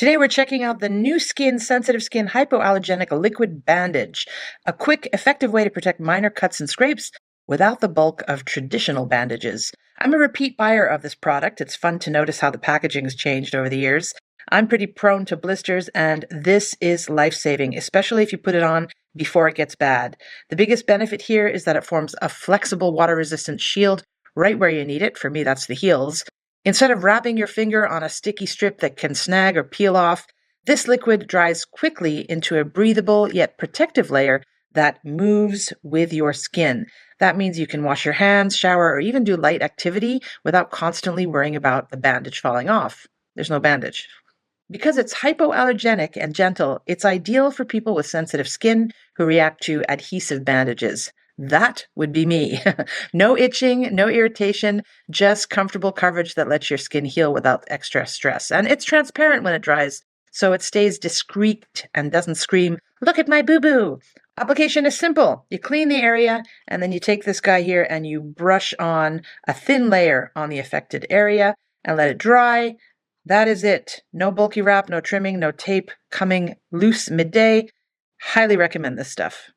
Today we're checking out the new sensitive skin hypoallergenic liquid bandage, a quick, effective way to protect minor cuts and scrapes without the bulk of traditional bandages. I'm a repeat buyer of this product. It's fun to notice how the packaging has changed over the years. I'm pretty prone to blisters, and this is life-saving, especially if you put it on before it gets bad. The biggest benefit here is that it forms a flexible, water-resistant shield right where you need it. For me, that's the heels. Instead of wrapping your finger on a sticky strip that can snag or peel off, this liquid dries quickly into a breathable yet protective layer that moves with your skin. That means you can wash your hands, shower, or even do light activity without constantly worrying about the bandage falling off. There's no bandage. Because it's hypoallergenic and gentle, it's ideal for people with sensitive skin who react to adhesive bandages. That would be me. No itching, no irritation, just comfortable coverage that lets your skin heal without extra stress. And it's transparent when it dries, so it stays discreet and doesn't scream, "Look at my boo-boo." Application is simple. You clean the area, and then you take this guy here and you brush on a thin layer on the affected area and let it dry. That is it. No bulky wrap, no trimming, no tape, coming loose midday. Highly recommend this stuff.